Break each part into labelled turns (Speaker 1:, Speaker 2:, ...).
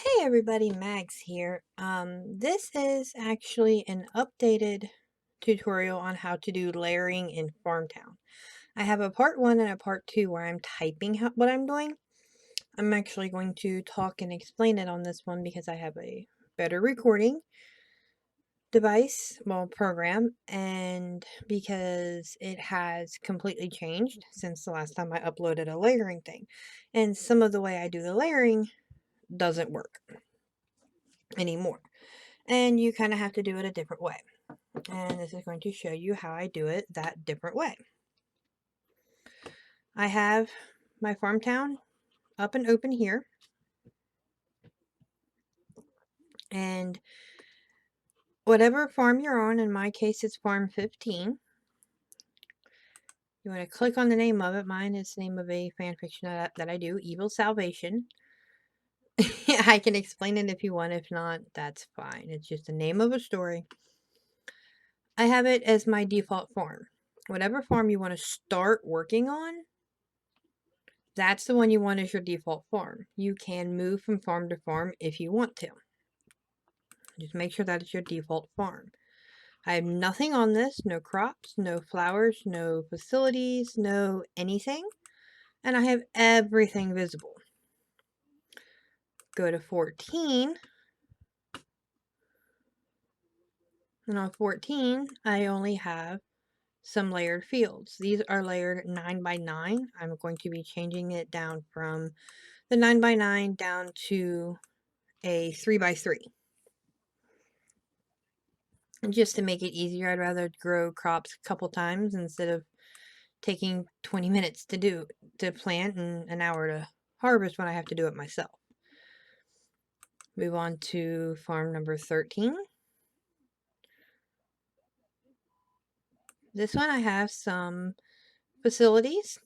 Speaker 1: Hey everybody, Mags here. This is actually an updated tutorial on how to do layering in Farmtown. I have a part 1 and a part 2 where I'm typing what I'm doing. I'm actually going to talk and explain it on this one because I have a better recording device, program, and because it has completely changed since the last time I uploaded a layering thing. And some of the way I do the layering doesn't work anymore. And you kind of have to do it a different way. And this is going to show you how I do it that different way. I have my Farmtown up and open here. And whatever farm you're on, in my case it's farm 15, you want to click on the name of it. Mine is the name of a fan fiction that I do, Evil Salvation. I can explain it if you want. If not, that's fine. It's just the name of a story. I have it as my default farm. Whatever farm you want to start working on, that's the one you want as your default farm. You can move from farm to farm if you want to. Just make sure that is your default farm. I have nothing on this, no crops, no flowers, no facilities, no anything. And I have everything visible. Go to 14. And on 14, I only have some layered fields. These are layered 9 by 9. I'm going to be changing it down from the 9 by 9 down to a 3 by 3. Just to make it easier, I'd rather grow crops a couple times instead of taking 20 minutes to plant and an hour to harvest when I have to do it myself. Move on to farm number 13. This one I have some facilities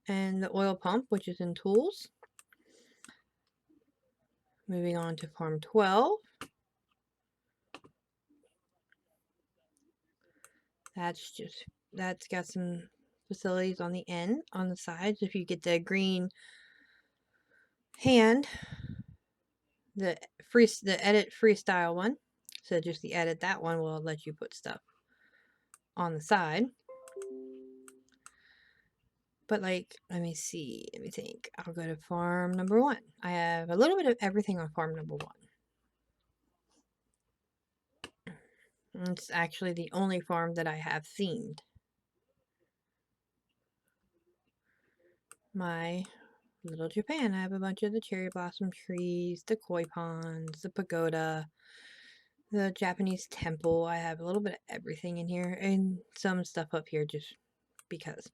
Speaker 1: and the oil pump, which is in tools. Moving on to farm 12. That's got some facilities on the end, on the sides. If you get the green hand, the edit freestyle one, so just the edit, that one will let you put stuff on the side. But like, let me think. I'll go to farm number 1. I have a little bit of everything on farm number 1. It's actually the only farm that I have themed. My little Japan, I have a bunch of the cherry blossom trees, the koi ponds, the pagoda, the Japanese temple. I have a little bit of everything in here, and some stuff up here just because.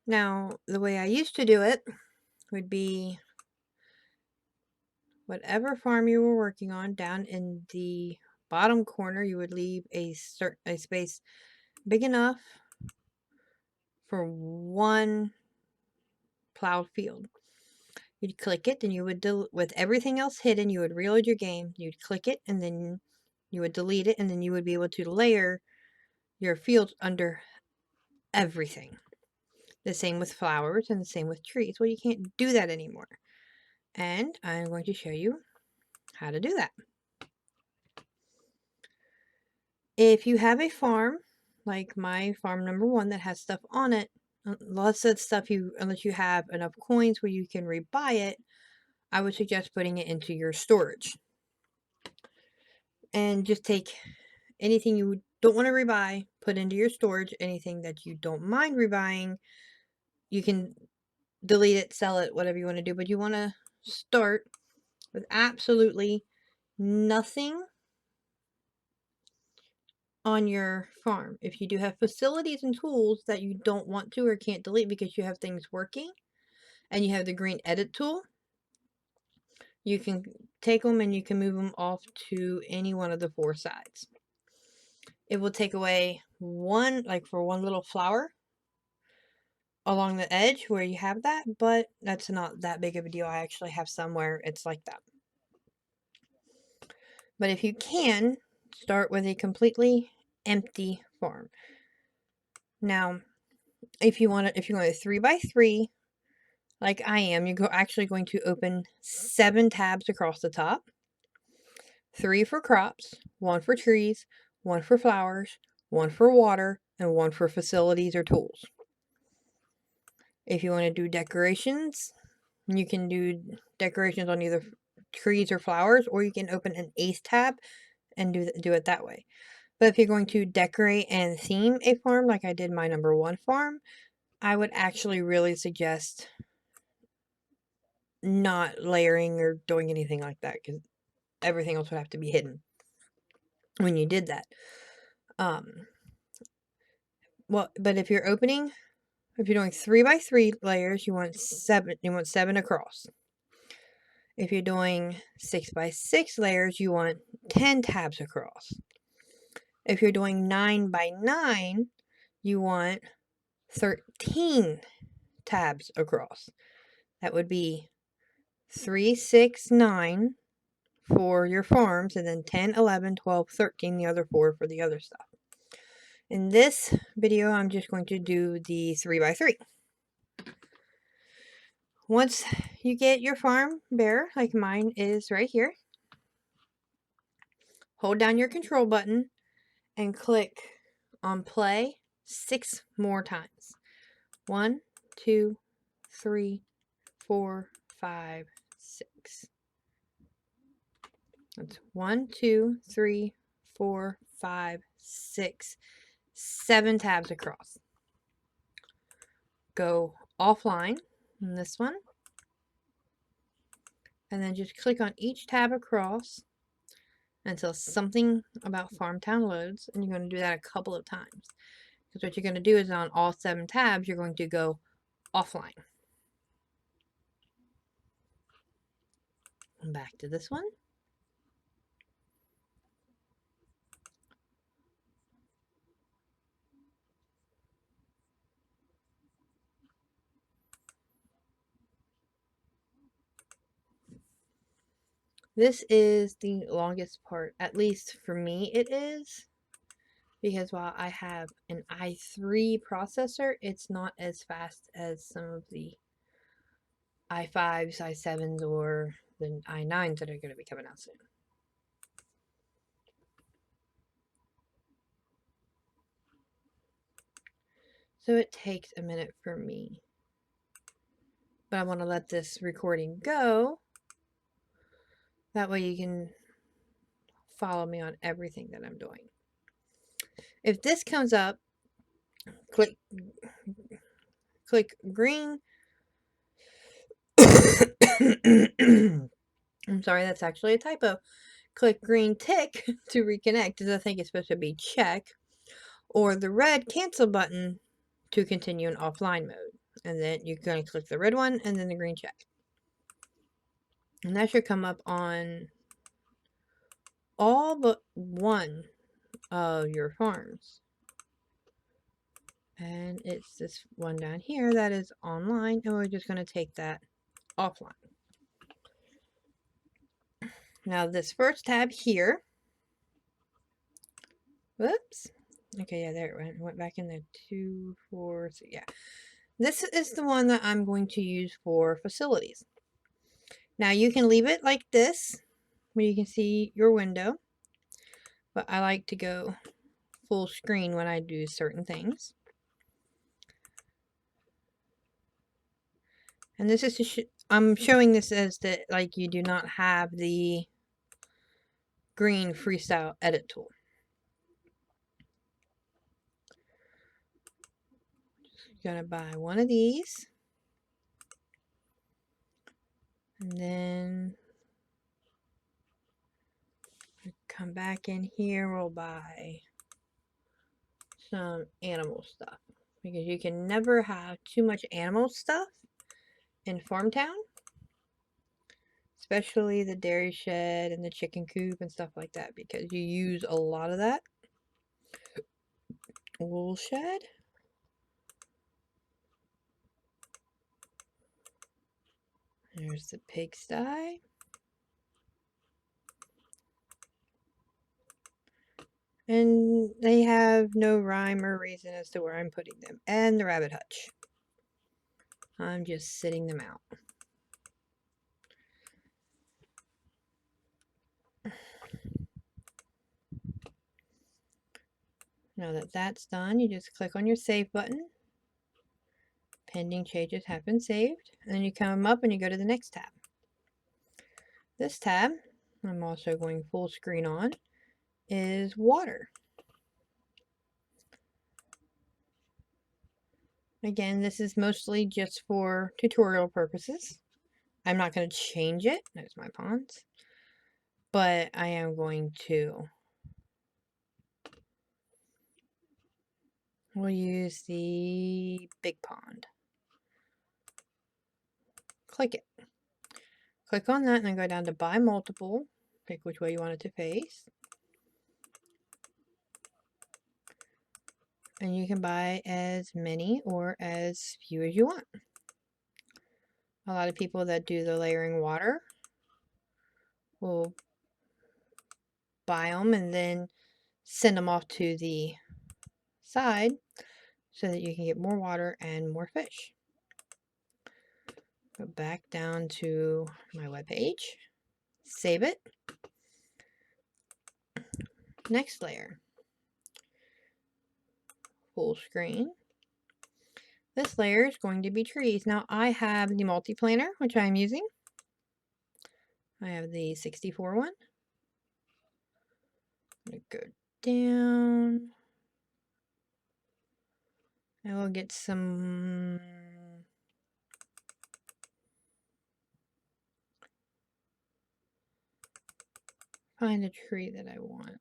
Speaker 1: Now, the way I used to do it would be whatever farm you were working on, down in the bottom corner, you would leave a space big enough for one plowed field. You'd click it, and you would, with everything else hidden, you would reload your game. You'd click it, and then you would delete it, and then you would be able to layer your fields under everything. The same with flowers and the same with trees. Well, you can't do that anymore. And I'm going to show you how to do that. If you have a farm, like my farm number 1 that has stuff on it, lots of stuff, unless you have enough coins where you can rebuy it, I would suggest putting it into your storage. And just take anything you don't want to rebuy, put into your storage. Anything that you don't mind rebuying, you can delete it, sell it, whatever you want to do. But you want to start with absolutely nothing on your farm. If you do have facilities and tools that you don't want to or can't delete because you have things working and you have the green edit tool, you can take them and you can move them off to any one of the 4 sides. It will take away one, like for one little flower along the edge where you have that, but that's not that big of a deal. I actually have somewhere it's like that. But if you can, start with a completely empty farm. Now, if you want a 3 by 3, like I am, you're actually going to open 7 tabs across the top. 3 for crops, 1 for trees, 1 for flowers, 1 for water, and 1 for facilities or tools. If you want to do decorations, you can do decorations on either trees or flowers, or you can open an 8th tab and do it that way. But if you're going to decorate and theme a farm, like I did my number 1 farm, I would actually really suggest not layering or doing anything like that, because everything else would have to be hidden when you did that. Well, but if you're doing 3 by 3 layers, you want 7 across. If you're doing 6 by 6 layers, you want 10 tabs across. If you're doing 9 by 9, you want 13 tabs across. That would be 3, 6, 9 for your farms, and then 10, 11, 12, 13, the other 4 for the other stuff. In this video, I'm just going to do the 3 by 3. Once you get your farm bare, like mine is right here, hold down your control button and click on play 6 more times. 1, 2, 3, 4, 5, 6. That's 1, 2, 3, 4, 5, 6, 7 tabs across. Go offline on this one, and then just click on each tab across until something about Farmtown loads, and you're going to do that a couple of times. Because what you're going to do is on all 7 tabs, you're going to go offline. And back to this one. This is the longest part, at least for me it is, because while I have an i3 processor, it's not as fast as some of the i5s, i7s, or the i9s that are going to be coming out soon. So it takes a minute for me. But I want to let this recording go. That way you can follow me on everything that I'm doing. If this comes up, click green. I'm sorry, that's actually a typo. Click green tick to reconnect, because I think it's supposed to be check, or the red cancel button to continue in offline mode. And then you're going to click the red one and then the green check. And that should come up on all but one of your farms. And it's this one down here that is online, and we're just going to take that offline. Now this first tab here, whoops, okay, yeah, there it went back in the 2, 4, so yeah. This is the one that I'm going to use for facilities. Now you can leave it like this, where you can see your window, but I like to go full screen when I do certain things. And this is I'm showing this as that, like, you do not have the green freestyle edit tool. Just gonna buy one of these, and then come back in here, we'll buy some animal stuff, because you can never have too much animal stuff in Farmtown, especially the dairy shed and the chicken coop and stuff like that, because you use a lot of that. Wool shed. There's the pigsty. And they have no rhyme or reason as to where I'm putting them. And the rabbit hutch. I'm just sitting them out. Now that that's done, you just click on your save button. Pending changes have been saved. And then you come up and you go to the next tab. This tab, I'm also going full screen on, is water. Again, this is mostly just for tutorial purposes. I'm not going to change it. There's my ponds. But I am going to. We'll use the big pond. Click it. Click on that and then go down to buy multiple. Pick which way you want it to face. And you can buy as many or as few as you want. A lot of people that do the layering water will buy them and then send them off to the side so that you can get more water and more fish. Go back down to my webpage, save it. Next layer, full screen. This layer is going to be trees. Now I have the multi-planner, which I'm using. I have the 64 one. I'm going to go down. I will get some find a tree that I want.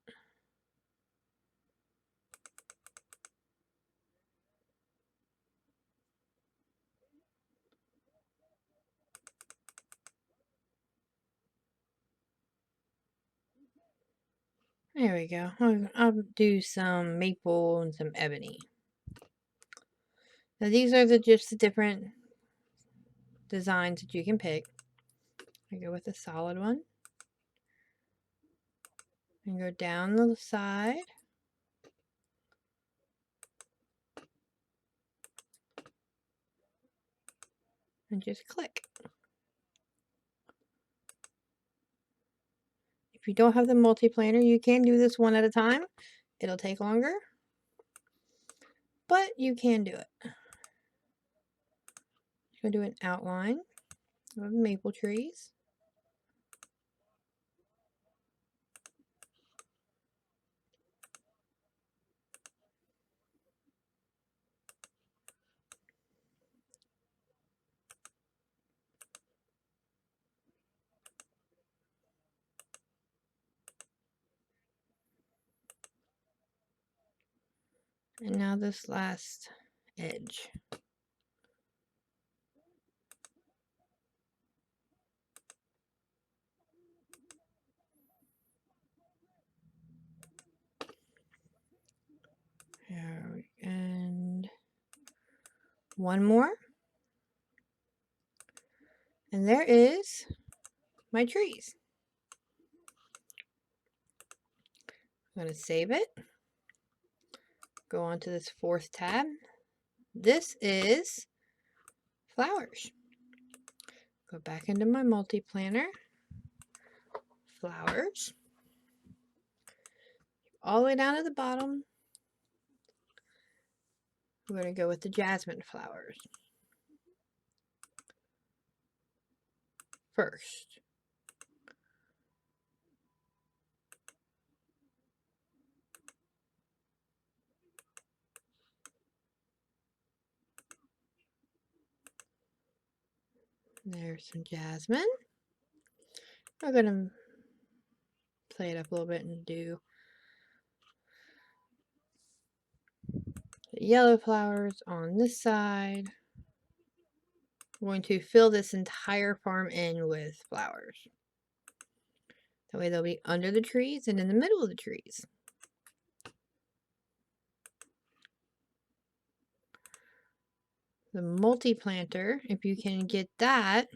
Speaker 1: There we go. I'll do some maple and some ebony. Now these are just the different designs that you can pick. I go with a solid one. And go down the side. And just click. If you don't have the multi-planner, you can do this one at a time. It'll take longer, but you can do it. I'm going to do an outline of maple trees. And now this last edge. And one more. And there is my trees. I'm going to save it. Go on to this fourth tab. This is flowers. Go back into my multi-planner. Flowers. All the way down to the bottom. We're going to go with the jasmine flowers first. There's some jasmine. I'm going to play it up a little bit and do the yellow flowers on this side. I'm going to fill this entire farm in with flowers. That way they'll be under the trees and in the middle of the trees. The multi-planter, if you can get that,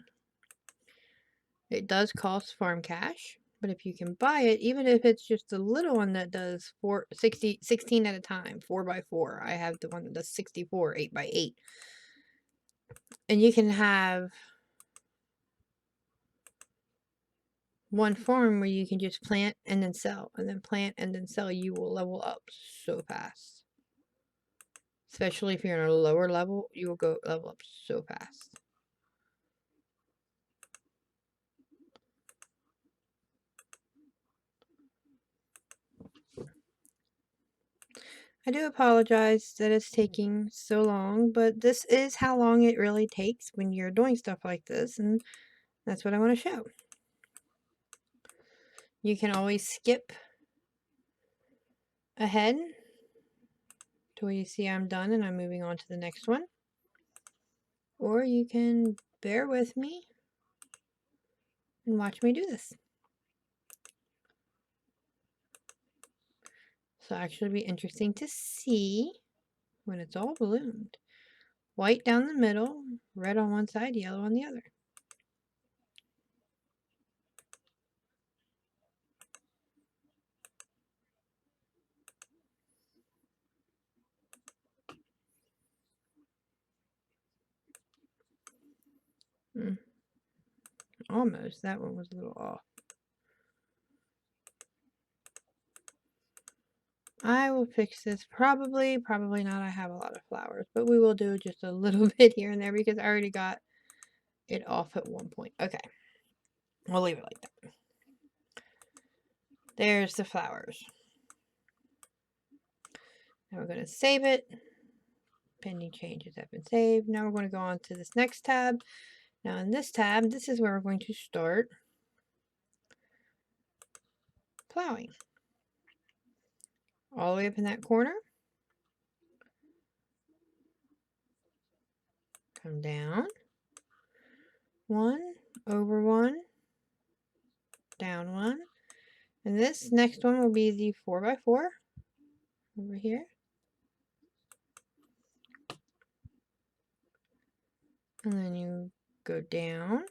Speaker 1: it does cost farm cash. But if you can buy it, even if it's just a little one that does 16 at a time, 4x4. I have the one that does 64, 8x8. And you can have one farm where you can just plant and then sell, and then plant and then sell. You will level up so fast. Especially if you're in a lower level, you will go level up so fast. I do apologize that it's taking so long, but this is how long it really takes when you're doing stuff like this, and that's what I want to show. You can always skip ahead to where you see I'm done and I'm moving on to the next one. Or you can bear with me and watch me do this. So it'll actually be interesting to see when it's all bloomed. White down the middle, red on one side, yellow on the other. Almost. That one was a little off. I will fix this probably not. I have a lot of flowers, but we will do just a little bit here and there because I already got it off at one point. Okay, we'll leave it like that. There's the flowers. Now we're going to save it. Pending changes have been saved. Now we're going to go on to this next tab. Now in this tab, this is where we're going to start plowing. All the way up in that corner. Come down. 1, over 1, down 1. And this next one will be the 4x4 over here. And then you go down.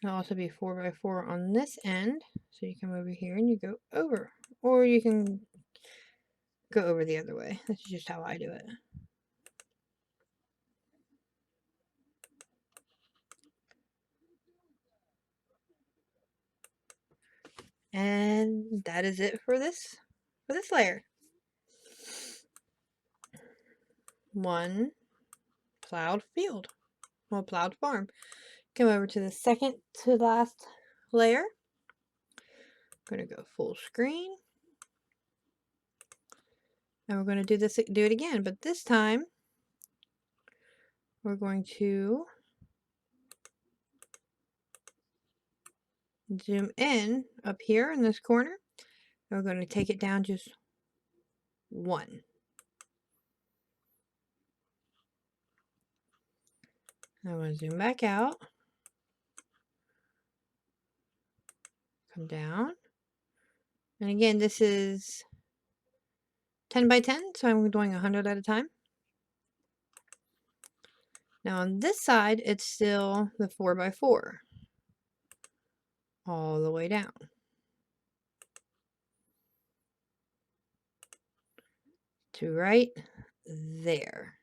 Speaker 1: It'll also be 4x4 on this end. So you come over here and you go over. Or you can go over the other way. That's just how I do it. And that is it for this layer. One plowed field. Well, plowed farm. Come over to the second to last layer. I'm going to go full screen. And we're going to do it again, but this time we're going to zoom in up here in this corner. And we're going to take it down just 1. I'm going to zoom back out. Come down. And again, this is 10 by 10, so I'm doing 100 at a time. Now on this side, it's still the 4x4 all the way down. To right there.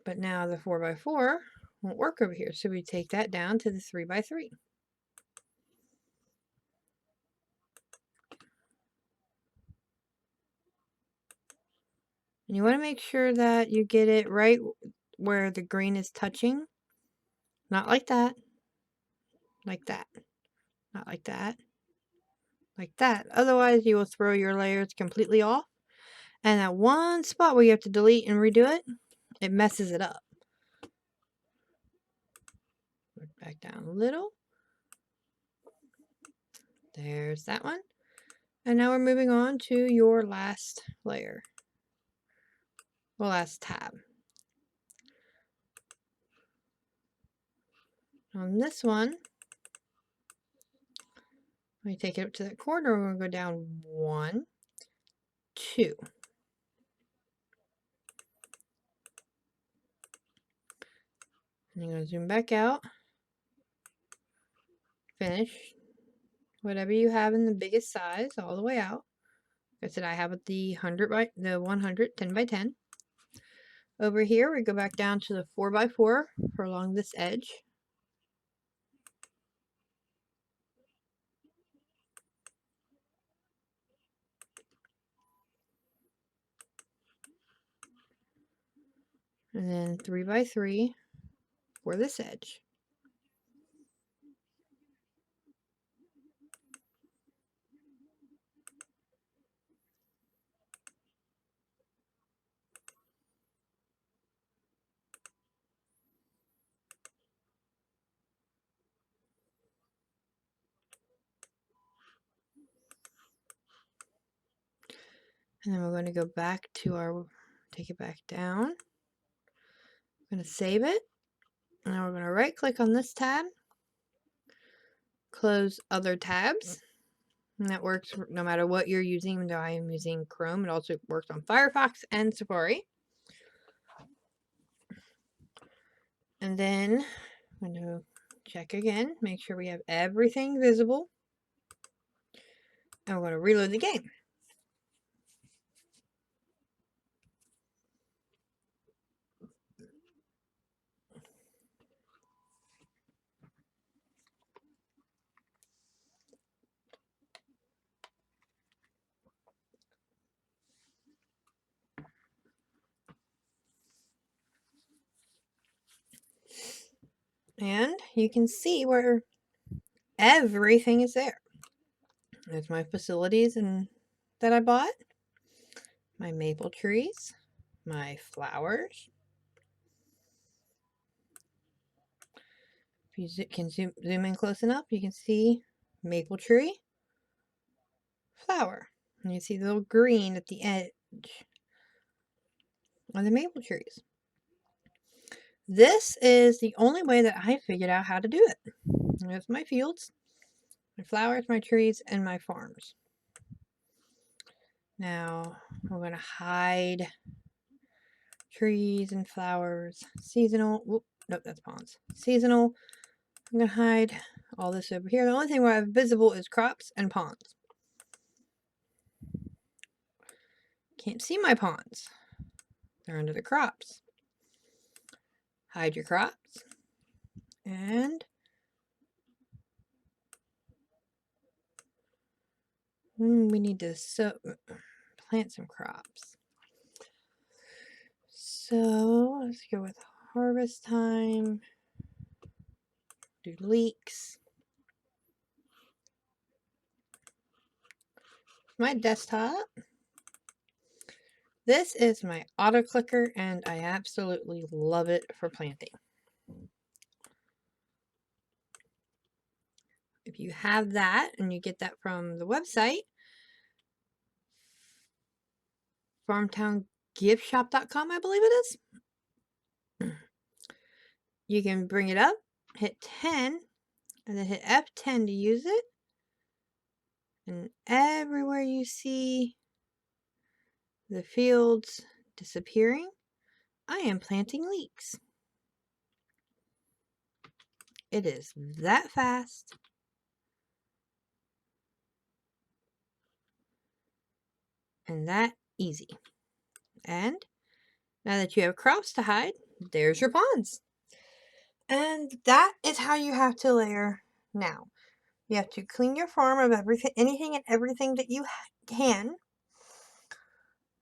Speaker 1: But now the 4x4 won't work over here, so we take that down to the 3x3. And you want to make sure that you get it right where the green is touching. Not like that. Like that. Not like that. Like that. Otherwise, you will throw your layers completely off. And that one spot where you have to delete and redo it, it messes it up. Back down a little. There's that one. And now we're moving on to your last layer. The last tab. On this one, we take it up to that corner. We're going to go down 1, 2. And you're going to zoom back out. Finish. whatever you have in the biggest size all the way out. Like I said, I have the 100 10 by 10. Over here, we go back down to the 4 by 4 for along this edge. And then 3 by 3 for this edge. And then we're going to go back to our, take it back down. I'm going to save it. And now we're going to right click on this tab, close other tabs. And that works no matter what you're using, even though I am using Chrome. It also works on Firefox and Safari. And then I'm going to check again, make sure we have everything visible. And we're going to reload the game. And you can see where everything is there. There's my facilities that I bought, my maple trees, my flowers. If you can zoom in close enough, you can see maple tree, flower. And you see the little green at the edge of the maple trees. This is the only way that I figured out how to do it. There's my fields, my flowers, my trees, and my farms. Now, we're going to hide trees and flowers. Seasonal. Whoop, nope, that's ponds. Seasonal. I'm going to hide all this over here. The only thing where I have visible is crops and ponds. Can't see my ponds. They're under the crops. Hide your crops. And we need to plant some crops. So let's go with harvest time. Do leeks. My desktop. This is my auto clicker and I absolutely love it for planting. If you have that and you get that from the website, farmtowngiftshop.com, I believe it is. You can bring it up, hit 10, and then hit F10 to use it. And everywhere you see the fields disappearing, I am planting leeks. It is that fast. And that easy. And now that you have crops to hide, there's your ponds. And that is how you have to layer now. You have to clean your farm of anything and everything that you can.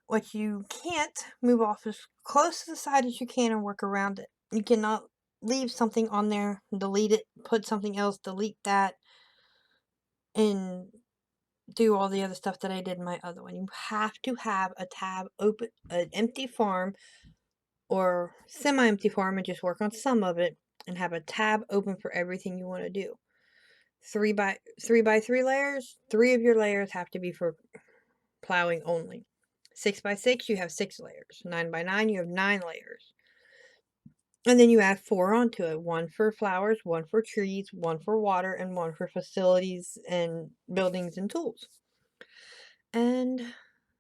Speaker 1: What you can't, move off as close to the side as you can and work around it. You cannot leave something on there, delete it, put something else, delete that, and do all the other stuff that I did in my other one. You have to have a tab open, an empty farm or semi-empty farm, and just work on some of it, and have a tab open for everything you want to do. 3 by 3 layers, 3 of your layers have to be for plowing only. 6 by 6, you have 6 layers. 9 by 9, you have 9 layers. And then you add 4 onto it. 1 for flowers, 1 for trees, 1 for water, and 1 for facilities and buildings and tools. And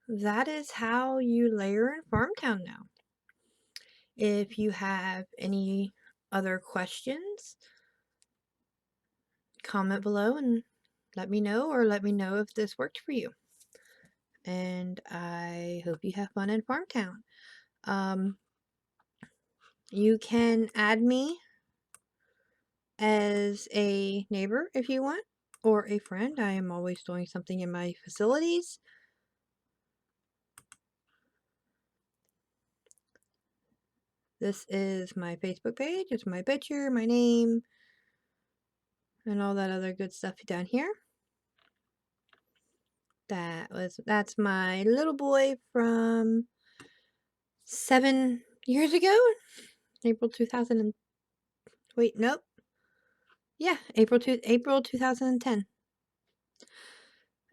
Speaker 1: that is how you layer in Farmtown now. If you have any other questions, comment below and let me know, or let me know if this worked for you. And I hope you have fun in Farmtown. Um, you can add me as a neighbor if you want, or a friend. I am always doing something in my facilities. This is my Facebook page. It's my picture, my name, and all that other good stuff down here. That's my little boy from 7 years ago. April 2000 and wait, nope. Yeah, April 2010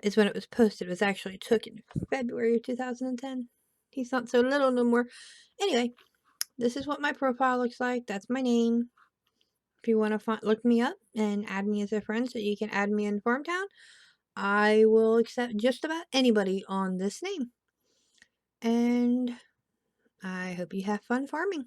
Speaker 1: is when it was posted. It was actually took in February of 2010. He's not so little no more. Anyway, this is what my profile looks like. That's my name. If you want to look me up and add me as a friend so you can add me in Farmtown, I will accept just about anybody on this name. And I hope you have fun farming.